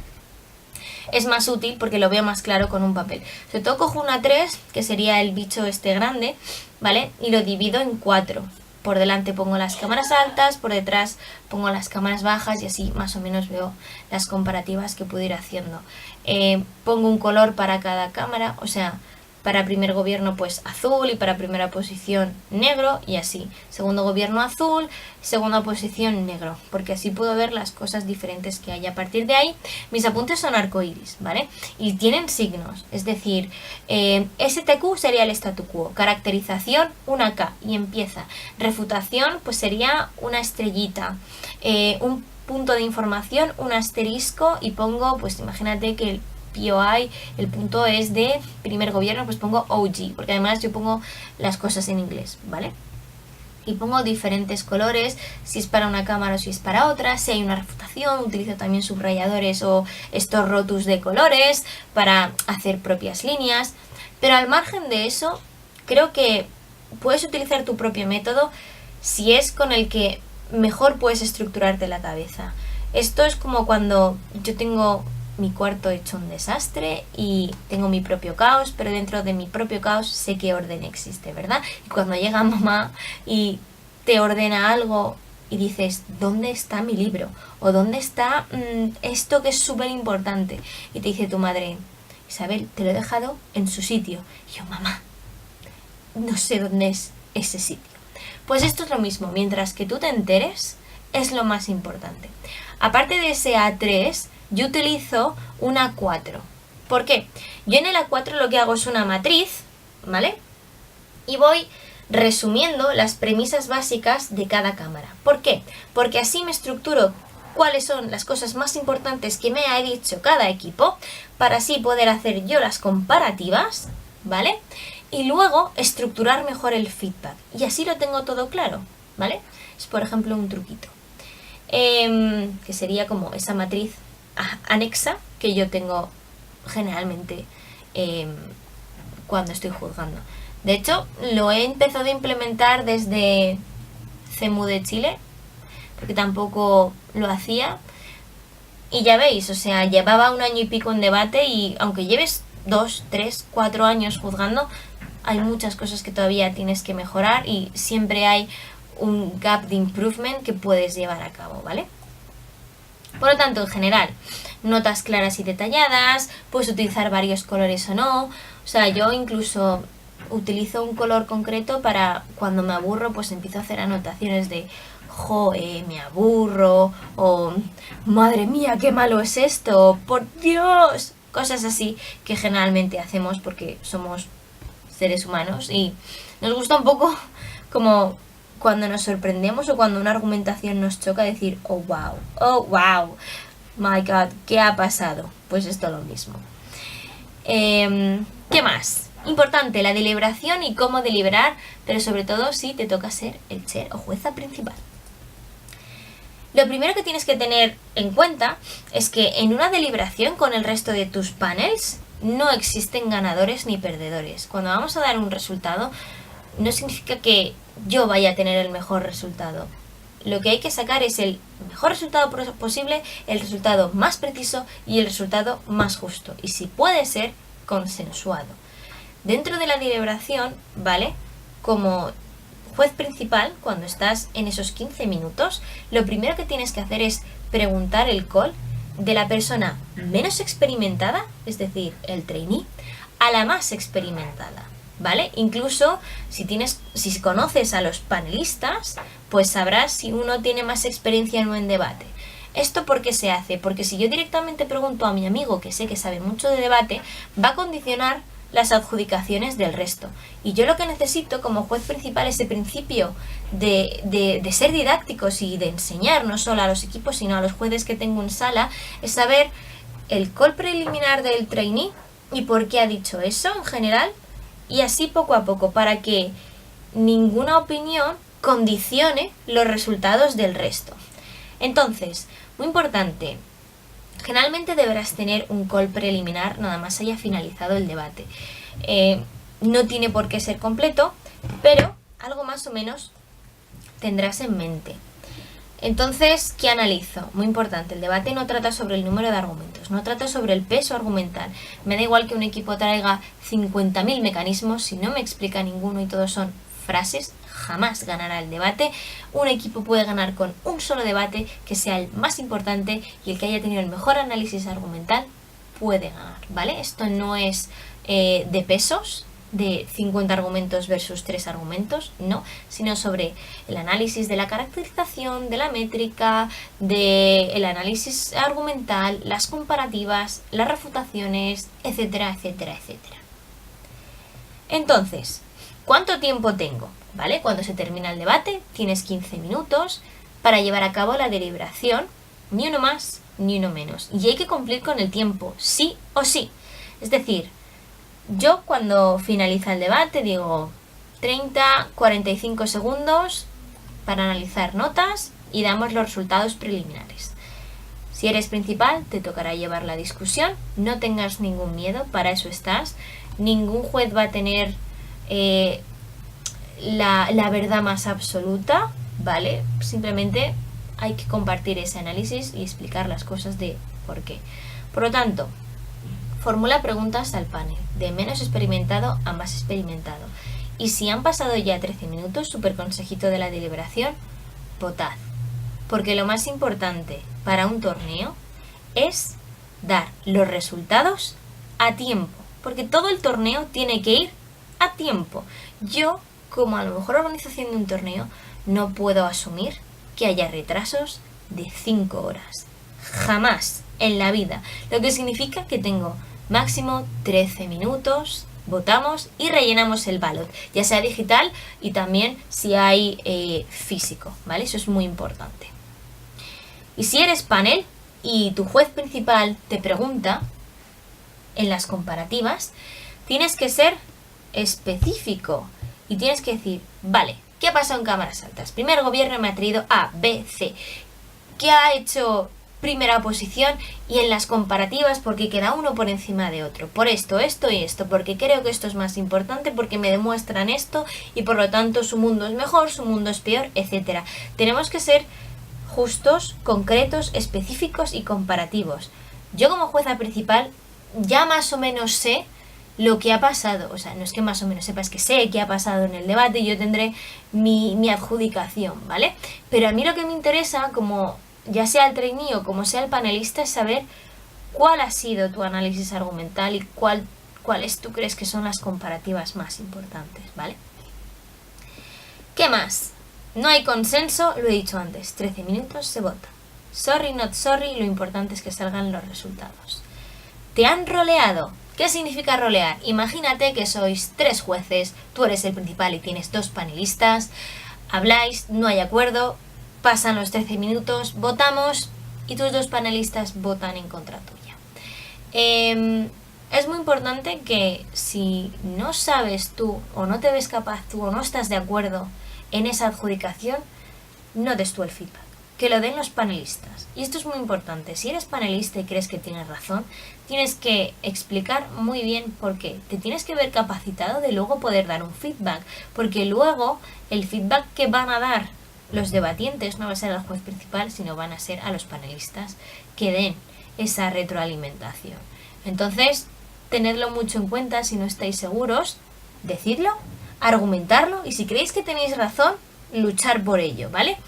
es más útil porque lo veo más claro con un papel. Sobre todo cojo una 3, que sería el bicho este grande, ¿vale? Y lo divido en 4. Por delante pongo las cámaras altas, por detrás pongo las cámaras bajas y así más o menos veo las comparativas que puedo ir haciendo. Pongo un color para cada cámara, o sea, para primer gobierno pues azul y para primera posición negro y así. Segundo gobierno azul, segunda posición negro, porque así puedo ver las cosas diferentes que hay. A partir de ahí, mis apuntes son arcoíris, ¿vale? Y tienen signos, es decir, STQ sería el statu quo, caracterización una K y empieza. Refutación pues sería una estrellita, un punto de información, un asterisco y pongo, pues imagínate que el POI, el punto es de primer gobierno, pues pongo OG, porque además yo pongo las cosas en inglés, ¿vale? Y pongo diferentes colores, si es para una cámara o si es para otra. Si hay una refutación, utilizo también subrayadores o estos rotus de colores para hacer propias líneas. Pero al margen de eso, creo que puedes utilizar tu propio método si es con el que mejor puedes estructurarte la cabeza. Esto es como cuando yo tengo mi cuarto hecho un desastre y tengo mi propio caos, pero dentro de mi propio caos sé que orden existe, ¿verdad? Y cuando llega mamá y te ordena algo y dices, ¿dónde está mi libro? O ¿dónde está esto que es súper importante? Y te dice tu madre, Isabel, te lo he dejado en su sitio. Y yo, mamá, no sé dónde es ese sitio. Pues esto es lo mismo, mientras que tú te enteres, es lo más importante. Aparte de ese A3, yo utilizo una A4. ¿Por qué? Yo en el A4 lo que hago es una matriz, ¿vale? Y voy resumiendo las premisas básicas de cada cámara. ¿Por qué? Porque así me estructuro cuáles son las cosas más importantes que me ha dicho cada equipo, para así poder hacer yo las comparativas, ¿vale? Y luego estructurar mejor el feedback. Y así lo tengo todo claro, ¿vale? Es por ejemplo un truquito. Que sería como esa matriz anexa que yo tengo generalmente cuando estoy juzgando. De hecho, lo he empezado a implementar desde CEMU de Chile, porque tampoco lo hacía. Y ya veis, o sea, llevaba 1 año y pico en debate y aunque lleves 2, 3, 4 años juzgando, hay muchas cosas que todavía tienes que mejorar y siempre hay un gap de improvement que puedes llevar a cabo, ¿vale? Por lo tanto, en general, notas claras y detalladas, puedes utilizar varios colores o no. O sea, yo incluso utilizo un color concreto para cuando me aburro, pues empiezo a hacer anotaciones de joe, me aburro, o madre mía, qué malo es esto, por Dios, cosas así que generalmente hacemos porque somos seres humanos y nos gusta un poco como cuando nos sorprendemos o cuando una argumentación nos choca decir oh wow, my god, ¿qué ha pasado? Pues esto es lo mismo. ¿Qué más? Importante, la deliberación y cómo deliberar, pero sobre todo si te toca ser el chair o jueza principal. Lo primero que tienes que tener en cuenta es que en una deliberación con el resto de tus panels no existen ganadores ni perdedores. Cuando vamos a dar un resultado, no significa que yo vaya a tener el mejor resultado. Lo que hay que sacar es el mejor resultado posible, el resultado más preciso y el resultado más justo. Y si puede ser, consensuado. Dentro de la deliberación, ¿vale? Como juez principal, cuando estás en esos 15 minutos, lo primero que tienes que hacer es preguntar el call de la persona menos experimentada, es decir, el trainee, a la más experimentada, ¿vale? Incluso si conoces a los panelistas, pues sabrás si uno tiene más experiencia o no en debate. ¿Esto por qué se hace? Porque si yo directamente pregunto a mi amigo, que sé que sabe mucho de debate, va a condicionar las adjudicaciones del resto. Y yo lo que necesito como juez principal, ese principio de ser didácticos y de enseñar no solo a los equipos, sino a los jueces que tengo en sala, es saber el call preliminar del trainee y por qué ha dicho eso en general, y así poco a poco, para que ninguna opinión condicione los resultados del resto. Entonces, muy importante, generalmente deberás tener un call preliminar nada más haya finalizado el debate. No tiene por qué ser completo, pero algo más o menos tendrás en mente. Entonces, ¿qué analizo? Muy importante, el debate no trata sobre el número de argumentos, no trata sobre el peso argumental. Me da igual que un equipo traiga 50.000 mecanismos, si no me explica ninguno y todos son frases, jamás ganará el debate. Un equipo puede ganar con un solo debate que sea el más importante y el que haya tenido el mejor análisis argumental puede ganar, ¿vale? Esto no es de pesos, de 50 argumentos versus 3 argumentos, no, sino sobre el análisis de la caracterización, de la métrica, del análisis argumental, las comparativas, las refutaciones, etcétera, etcétera, etcétera. Entonces, ¿cuánto tiempo tengo? ¿Vale? Cuando se termina el debate, tienes 15 minutos para llevar a cabo la deliberación, ni uno más ni uno menos. Y hay que cumplir con el tiempo, sí o sí. Es decir, yo cuando finaliza el debate digo 30-45 segundos para analizar notas y damos los resultados preliminares. Si eres principal, te tocará llevar la discusión, no tengas ningún miedo, para eso estás. Ningún juez va a tener la verdad más absoluta, ¿vale? Simplemente hay que compartir ese análisis y explicar las cosas de por qué. Por lo tanto, formula preguntas al panel, de menos experimentado a más experimentado. Y si han pasado ya 13 minutos, súper consejito de la deliberación, votad. Porque lo más importante para un torneo es dar los resultados a tiempo. Porque todo el torneo tiene que ir a tiempo. Yo, como a lo mejor organización de un torneo, no puedo asumir que haya retrasos de 5 horas. Jamás en la vida. Lo que significa que tengo máximo 13 minutos, votamos y rellenamos el ballot, ya sea digital y también si hay físico, ¿vale? Eso es muy importante. Y si eres panel y tu juez principal te pregunta en las comparativas, tienes que ser específico y tienes que decir, vale, ¿qué ha pasado en cámaras altas? Primer gobierno me ha traído A, B, C. ¿Qué ha hecho primera oposición? Y en las comparativas, porque queda uno por encima de otro. Por esto, esto y esto. Porque creo que esto es más importante, porque me demuestran esto y por lo tanto su mundo es mejor, su mundo es peor, etc. Tenemos que ser justos, concretos, específicos y comparativos. Yo como jueza principal ya más o menos sé lo que ha pasado, o sea, no es que más o menos sepas, que sé qué ha pasado en el debate y yo tendré mi adjudicación, ¿vale? Pero a mí lo que me interesa como ya sea el trainee o como sea el panelista, es saber cuál ha sido tu análisis argumental y cuáles tú crees que son las comparativas más importantes, ¿vale? ¿Qué más? No hay consenso, lo he dicho antes, 13 minutos se vota. Sorry, not sorry, lo importante es que salgan los resultados. ¿Te han roleado? ¿Qué significa rolear? Imagínate que sois 3 jueces, tú eres el principal y tienes 2 panelistas, habláis, no hay acuerdo, pasan los 13 minutos, votamos y tus 2 panelistas votan en contra tuya. Es muy importante que si no sabes tú o no te ves capaz tú o no estás de acuerdo en esa adjudicación, no des tú el feedback, que lo den los panelistas. Y esto es muy importante. Si eres panelista y crees que tienes razón, tienes que explicar muy bien por qué. Te tienes que ver capacitado de luego poder dar un feedback, porque luego el feedback que van a dar los debatientes no va a ser al juez principal, sino van a ser a los panelistas que den esa retroalimentación. Entonces, tenedlo mucho en cuenta. Si no estáis seguros, decidlo, argumentarlo, y si creéis que tenéis razón, luchar por ello, ¿vale?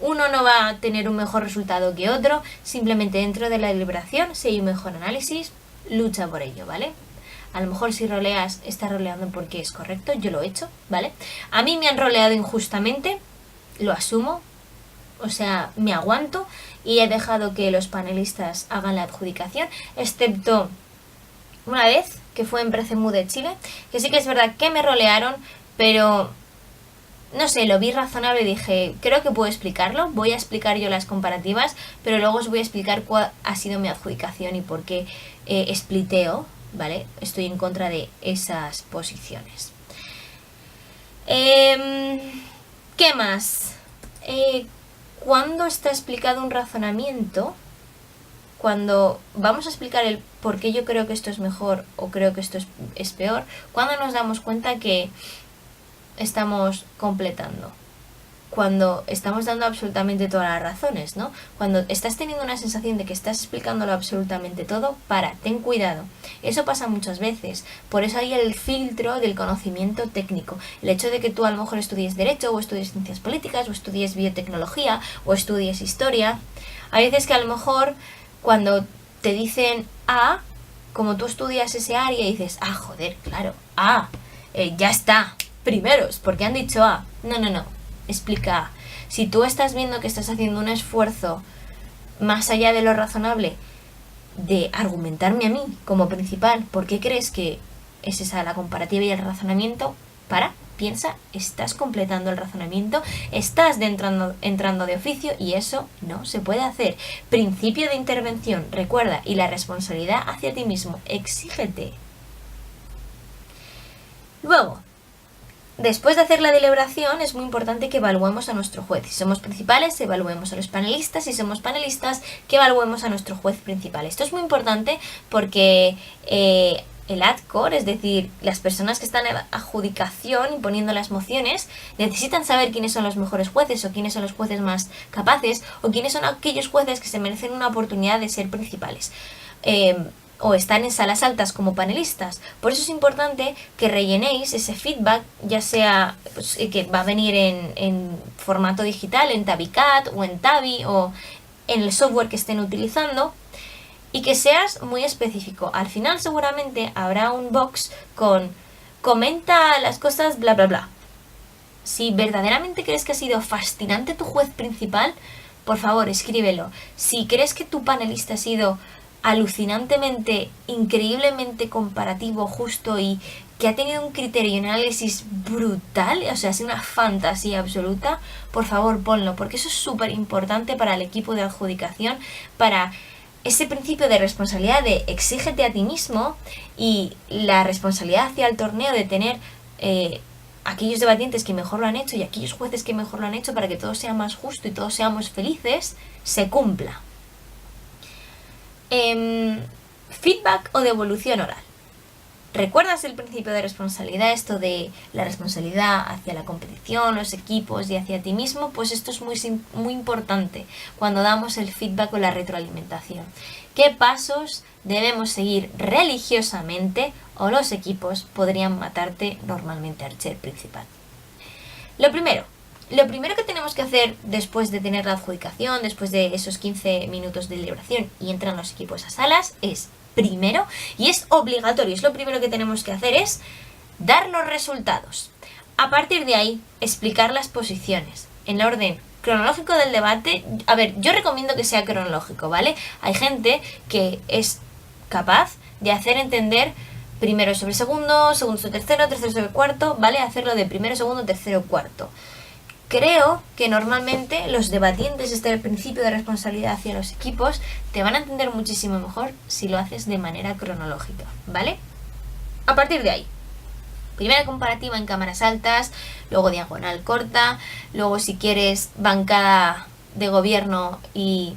Uno no va a tener un mejor resultado que otro, simplemente dentro de la deliberación, si hay un mejor análisis, lucha por ello, ¿vale? A lo mejor si roleas, estás roleando porque es correcto, yo lo he hecho, ¿vale? A mí me han roleado injustamente, lo asumo, o sea, me aguanto y he dejado que los panelistas hagan la adjudicación, excepto una vez, que fue en Precemú de Chile, que sí que es verdad que me rolearon, pero no sé, lo vi razonable y dije, creo que puedo explicarlo, voy a explicar yo las comparativas, pero luego os voy a explicar cuál ha sido mi adjudicación y por qué spliteo, ¿vale? Estoy en contra de esas posiciones. ¿Qué más? Cuando está explicado un razonamiento, cuando vamos a explicar el por qué yo creo que esto es mejor o creo que esto es peor, cuando nos damos cuenta que estamos completando, cuando estamos dando absolutamente todas las razones, ¿no? Cuando estás teniendo una sensación de que estás explicándolo absolutamente todo, ten cuidado. Eso pasa muchas veces. Por eso hay el filtro del conocimiento técnico. El hecho de que tú a lo mejor estudies Derecho, o estudies Ciencias Políticas, o estudies Biotecnología, o estudies Historia. Hay veces que a lo mejor cuando te dicen A, como tú estudias ese área, dices, joder, claro, ya está, primeros, porque han dicho A. No, explica A. Si tú estás viendo que estás haciendo un esfuerzo más allá de lo razonable de argumentarme a mí como principal, ¿por qué crees que es esa la comparativa y el razonamiento? Piensa, estás completando el razonamiento, estás entrando de oficio y eso no se puede hacer. Principio de intervención, recuerda, y la responsabilidad hacia ti mismo, exígete. Luego, después de hacer la deliberación, es muy importante que evaluemos a nuestro juez. Si somos principales, evaluemos a los panelistas. Si somos panelistas, que evaluemos a nuestro juez principal. Esto es muy importante porque el ADCOR, es decir, las personas que están en adjudicación y poniendo las mociones, necesitan saber quiénes son los mejores jueces o quiénes son los jueces más capaces o quiénes son aquellos jueces que se merecen una oportunidad de ser principales. O están en salas altas como panelistas. Por eso es importante que rellenéis ese feedback, ya sea que va a venir en formato digital, en Tabicat o en Tabi o en el software que estén utilizando, y que seas muy específico. Al final seguramente habrá un box con comenta las cosas bla bla bla. Si verdaderamente crees que ha sido fascinante tu juez principal, por favor escríbelo. Si crees que tu panelista ha sido alucinantemente, increíblemente comparativo, justo y que ha tenido un criterio y un análisis brutal, o sea, ha sido una fantasía absoluta, por favor ponlo, porque eso es súper importante para el equipo de adjudicación, para ese principio de responsabilidad de exígete a ti mismo y la responsabilidad hacia el torneo de tener aquellos debatientes que mejor lo han hecho y aquellos jueces que mejor lo han hecho para que todo sea más justo y todos seamos felices, se cumpla. Feedback o devolución oral. ¿Recuerdas el principio de responsabilidad? Esto de la responsabilidad hacia la competición, los equipos y hacia ti mismo. Pues esto es muy importante cuando damos el feedback o la retroalimentación. ¿Qué pasos debemos seguir religiosamente o los equipos podrían matarte normalmente al ser principal? Lo primero, Lo primero que tenemos que hacer después de tener la adjudicación, después de esos 15 minutos de deliberación y entran los equipos a salas, es primero, y es obligatorio, es lo primero que tenemos que hacer, es dar los resultados. A partir de ahí, explicar las posiciones en orden cronológico del debate. A ver, yo recomiendo que sea cronológico, ¿vale? Hay gente que es capaz de hacer entender primero sobre segundo, segundo sobre tercero, tercero sobre cuarto, ¿vale? Hacerlo de primero, segundo, tercero, cuarto. Creo que normalmente los debatientes desde el principio de responsabilidad hacia los equipos te van a entender muchísimo mejor si lo haces de manera cronológica, ¿vale? A partir de ahí, primera comparativa en cámaras altas, luego diagonal corta, luego si quieres bancada de gobierno y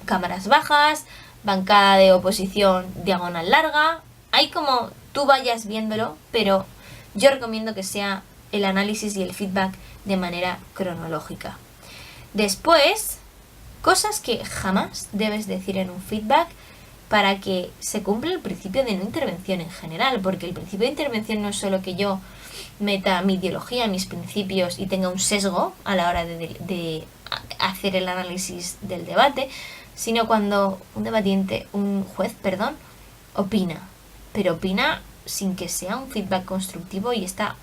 cámaras bajas, bancada de oposición diagonal larga. Hay como tú vayas viéndolo, pero yo recomiendo que sea el análisis y el feedback de manera cronológica. Después, cosas que jamás debes decir en un feedback para que se cumpla el principio de no intervención en general, porque el principio de intervención no es solo que yo meta mi ideología, mis principios y tenga un sesgo a la hora de hacer el análisis del debate, sino cuando un juez, opina, pero opina sin que sea un feedback constructivo y está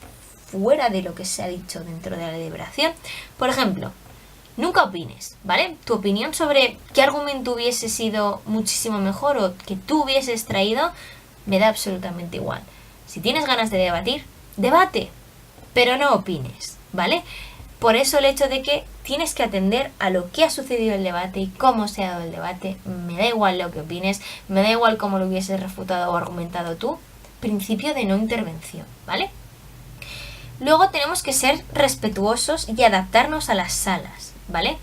fuera de lo que se ha dicho dentro de la deliberación. Por ejemplo, nunca opines, ¿vale? Tu opinión sobre qué argumento hubiese sido muchísimo mejor o que tú hubieses traído me da absolutamente igual. Si tienes ganas de debatir, debate, pero no opines, ¿vale? Por eso el hecho de que tienes que atender a lo que ha sucedido en el debate y cómo se ha dado el debate. Me da igual lo que opines, me da igual cómo lo hubieses refutado o argumentado tú. Principio de no intervención, ¿vale? Luego tenemos que ser respetuosos y adaptarnos a las salas, ¿vale?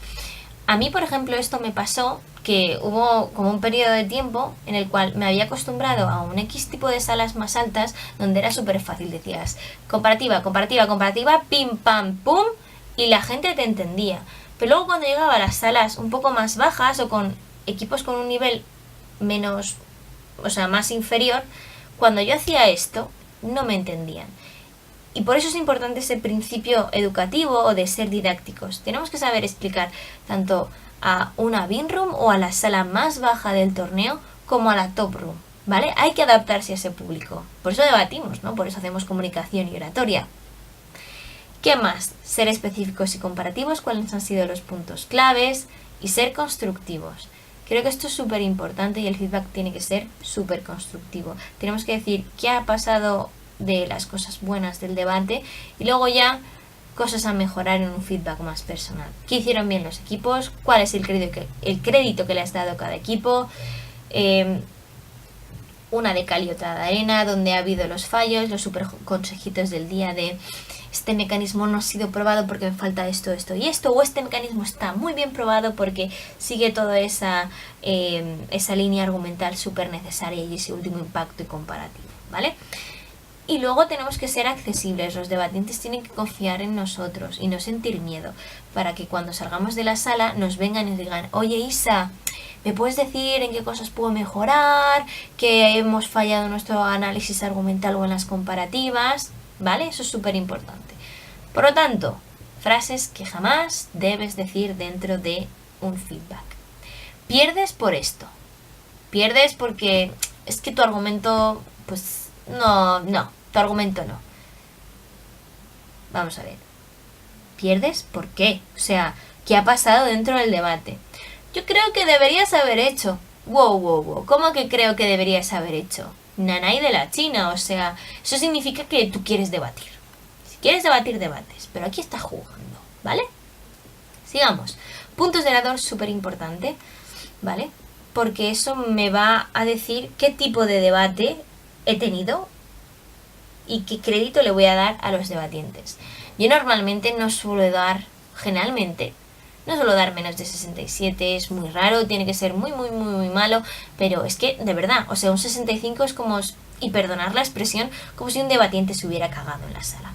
A mí, por ejemplo, esto me pasó que hubo como un periodo de tiempo en el cual me había acostumbrado a un X tipo de salas más altas donde era súper fácil. Decías comparativa, comparativa, comparativa, pim, pam, pum, y la gente te entendía. Pero luego cuando llegaba a las salas un poco más bajas o con equipos con un nivel menos, o sea, más inferior, cuando yo hacía esto, no me entendían. Y por eso es importante ese principio educativo o de ser didácticos. Tenemos que saber explicar tanto a una bin room o a la sala más baja del torneo como a la top room, ¿vale? Hay que adaptarse a ese público. Por eso debatimos, ¿no? Por eso hacemos comunicación y oratoria. ¿Qué más? Ser específicos y comparativos, cuáles han sido los puntos claves y ser constructivos. Creo que esto es súper importante y el feedback tiene que ser súper constructivo. Tenemos que decir qué ha pasado de las cosas buenas del debate y luego ya cosas a mejorar en un feedback más personal. ¿Qué hicieron bien los equipos? ¿Cuál es el crédito que le has dado a cada equipo? Una de cal y otra de arena, donde ha habido los fallos, los super consejitos del día de este mecanismo no ha sido probado porque me falta esto, esto y esto, o este mecanismo está muy bien probado porque sigue toda esa línea argumental súper necesaria y ese último impacto y comparativo, ¿vale? Y luego tenemos que ser accesibles. Los debatientes tienen que confiar en nosotros y no sentir miedo, para que cuando salgamos de la sala nos vengan y digan: oye, Isa, ¿me puedes decir en qué cosas puedo mejorar? ¿Que hemos fallado en nuestro análisis argumental o en las comparativas? ¿Vale? Eso es súper importante. Por lo tanto, frases que jamás debes decir dentro de un feedback. Pierdes por esto. Pierdes porque es que tu argumento, pues no, tu argumento no. Vamos a ver. ¿Pierdes? ¿Por qué? O sea, ¿qué ha pasado dentro del debate? Yo creo que deberías haber hecho. Wow. ¿Cómo que creo que deberías haber hecho? Nanay de la China, o sea, eso significa que tú quieres debatir. Si quieres debatir, debates, pero aquí estás jugando, ¿vale? Sigamos. Puntos de orador, súper importante, ¿vale? Porque eso me va a decir qué tipo de debate he tenido y qué crédito le voy a dar a los debatientes. Yo normalmente generalmente no suelo dar menos de 67, es muy raro, tiene que ser muy malo, pero es que, de verdad, o sea, un 65 es como, y perdonar la expresión, como si un debatiente se hubiera cagado en la sala.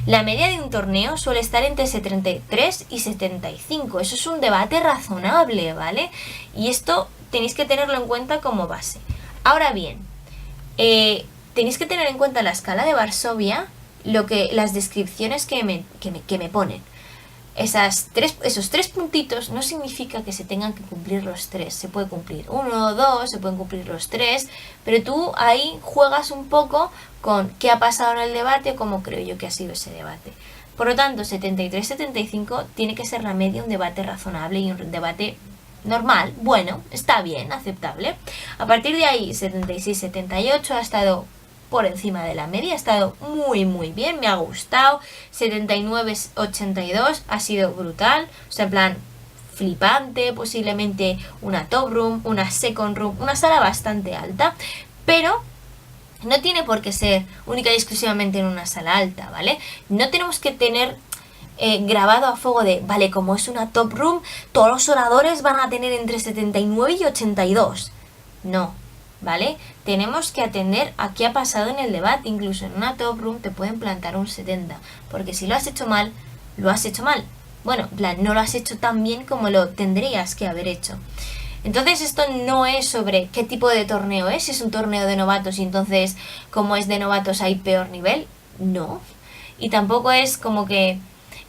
La media de un torneo suele estar entre 73 y 75, eso es un debate razonable, ¿vale? Y esto tenéis que tenerlo en cuenta como base. Ahora bien, tenéis que tener en cuenta la escala de Varsovia, las descripciones que me ponen. esos tres puntitos no significa que se tengan que cumplir los tres. Se puede cumplir uno o dos, se pueden cumplir los tres, pero tú ahí juegas un poco con qué ha pasado en el debate o cómo creo yo que ha sido ese debate. Por lo tanto, 73-75 tiene que ser la media, un debate razonable y un debate normal, bueno, está bien, aceptable. A partir de ahí, 76-78 ha estado por encima de la media, ha estado muy muy bien, me ha gustado. 79-82 ha sido brutal, o sea, en plan flipante, posiblemente una top room, una second room, una sala bastante alta, pero no tiene por qué ser única y exclusivamente en una sala alta, ¿vale? No tenemos que tener grabado a fuego de, vale, como es una top room, todos los oradores van a tener entre 79 y 82. No, ¿vale? Tenemos que atender a qué ha pasado en el debate. Incluso en una top room te pueden plantar un 70, porque si lo has hecho mal, lo has hecho mal. Bueno, en plan, no lo has hecho tan bien como lo tendrías que haber hecho. Entonces esto no es sobre qué tipo de torneo es, si es un torneo de novatos y entonces como es de novatos hay peor nivel, no. Y tampoco es como que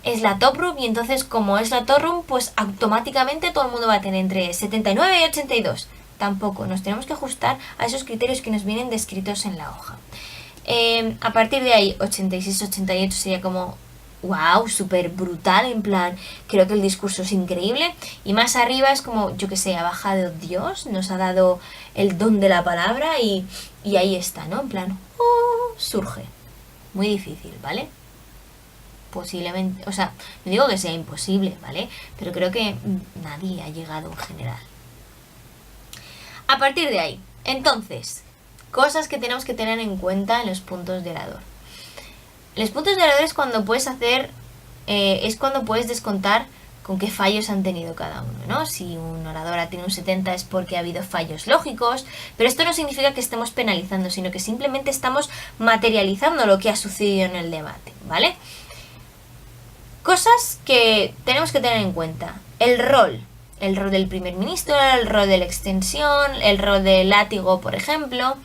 es la top room y entonces como es la top room pues automáticamente todo el mundo va a tener entre 79 y 82. Tampoco, nos tenemos que ajustar a esos criterios que nos vienen descritos en la hoja. A partir de ahí 86-88 sería como wow, súper brutal, en plan, creo que el discurso es increíble. Y más arriba es como, yo que sé, ha bajado Dios, nos ha dado el don de la palabra y ahí está, ¿no? En plan, surge. Muy difícil, ¿vale? Posiblemente, o sea, no digo que sea imposible, ¿vale? Pero creo que nadie ha llegado en general. A partir de ahí, entonces, cosas que tenemos que tener en cuenta en los puntos de orador. Los puntos de orador es cuando puedes hacer, es cuando puedes descontar con qué fallos han tenido cada uno, ¿no? Si un orador ha tenido un 70 es porque ha habido fallos lógicos, pero esto no significa que estemos penalizando, sino que simplemente estamos materializando lo que ha sucedido en el debate, ¿vale? Cosas que tenemos que tener en cuenta. El rol del primer ministro, el rol de la extensión, el rol del látigo, por ejemplo.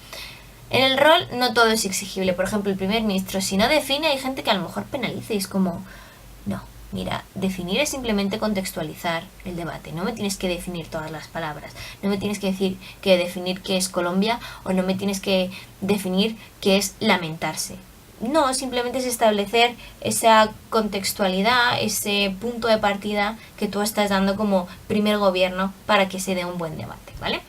En el rol no todo es exigible. Por ejemplo, el primer ministro, si no define, hay gente que a lo mejor penaliza y es como, no, mira, definir es simplemente contextualizar el debate. No me tienes que definir todas las palabras. No me tienes que decir que definir qué es Colombia o no me tienes que definir qué es lamentarse. No, simplemente es establecer esa contextualidad, ese punto de partida que tú estás dando como primer gobierno para que se dé un buen debate, ¿vale?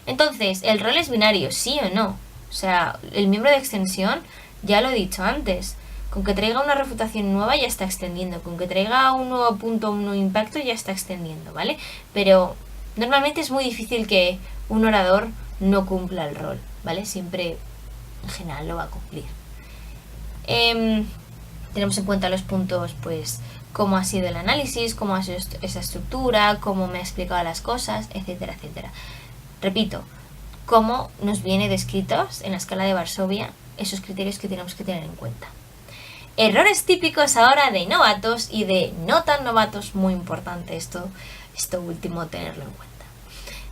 Entonces, ¿el rol es binario? ¿Sí o no? O sea, el miembro de extensión, ya lo he dicho antes, con que traiga una refutación nueva ya está extendiendo, con que traiga un nuevo punto, un nuevo impacto ya está extendiendo, ¿vale? Pero normalmente es muy difícil que un orador no cumpla el rol, ¿vale? Siempre, en general, lo va a cumplir. Tenemos en cuenta los puntos, pues, cómo ha sido el análisis, cómo ha sido esa estructura, cómo me ha explicado las cosas, etcétera, etcétera. Repito, cómo nos viene descritos en la escala de Varsovia esos criterios que tenemos que tener en cuenta. Errores típicos ahora de novatos y de no tan novatos, muy importante esto último tenerlo en cuenta.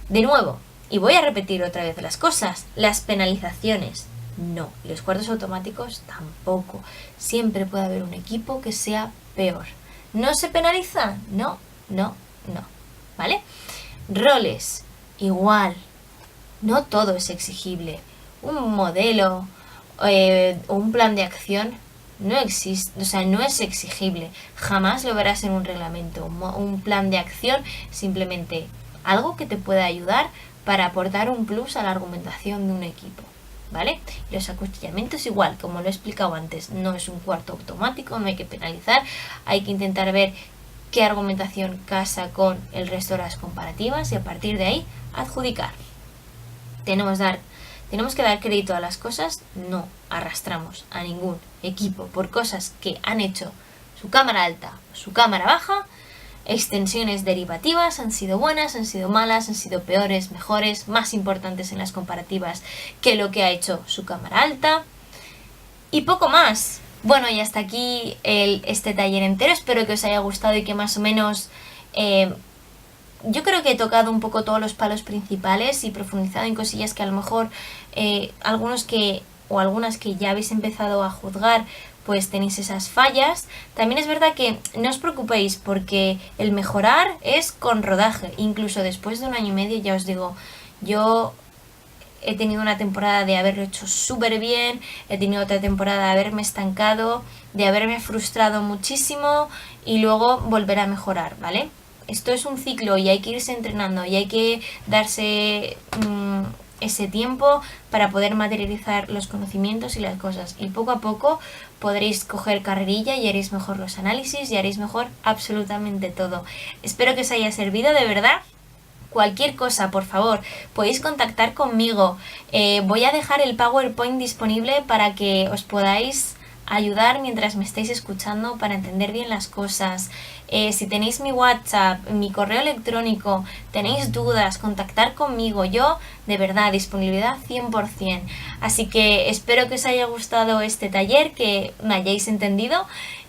De nuevo, y voy a repetir otra vez las cosas, las penalizaciones, no, y los cuartos automáticos tampoco. Siempre puede haber un equipo que sea peor. ¿No se penaliza? No, ¿vale? Roles, igual. No todo es exigible. Un modelo o un plan de acción no existe, o sea, no es exigible. Jamás lo verás en un reglamento. Un plan de acción, simplemente algo que te pueda ayudar para aportar un plus a la argumentación de un equipo, ¿vale? Y los acuchillamientos igual, como lo he explicado antes, no es un cuarto automático, no hay que penalizar, hay que intentar ver qué argumentación casa con el resto de las comparativas y a partir de ahí adjudicar. Tenemos que dar crédito a las cosas, no arrastramos a ningún equipo por cosas que han hecho su cámara alta o su cámara baja. Extensiones derivativas han sido buenas, han sido malas, han sido peores, mejores, más importantes en las comparativas que lo que ha hecho su cámara alta. Y poco más. Bueno, y hasta aquí este taller entero. Espero que os haya gustado y que más o menos... yo creo que he tocado un poco todos los palos principales y profundizado en cosillas que a lo mejor algunas que ya habéis empezado a juzgar, pues tenéis esas fallas. También es verdad que no os preocupéis porque el mejorar es con rodaje. Incluso después de 1 año y medio, ya os digo, yo he tenido una temporada de haberlo hecho súper bien, he tenido otra temporada de haberme estancado, de haberme frustrado muchísimo y luego volver a mejorar, ¿vale? Esto es un ciclo y hay que irse entrenando y hay que darse ese tiempo para poder materializar los conocimientos y las cosas. Y poco a poco podréis coger carrerilla y haréis mejor los análisis y haréis mejor absolutamente todo. Espero que os haya servido de verdad. Cualquier cosa, por favor, podéis contactar conmigo. Voy a dejar el PowerPoint disponible para que os podáis ayudar mientras me estáis escuchando para entender bien las cosas. Si tenéis mi WhatsApp, mi correo electrónico, tenéis dudas, contactar conmigo. Yo, de verdad, disponibilidad 100%. Así que espero que os haya gustado este taller, que me hayáis entendido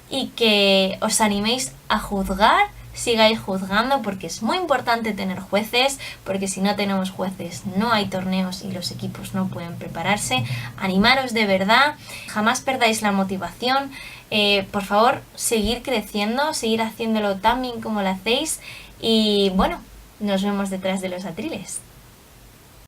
y que os animéis a juzgar. Sigáis juzgando porque es muy importante tener jueces, porque si no tenemos jueces no hay torneos y los equipos no pueden prepararse. Animaros de verdad, jamás perdáis la motivación. Por favor, seguir creciendo, seguir haciéndolo tan bien como lo hacéis y bueno, nos vemos detrás de los atriles.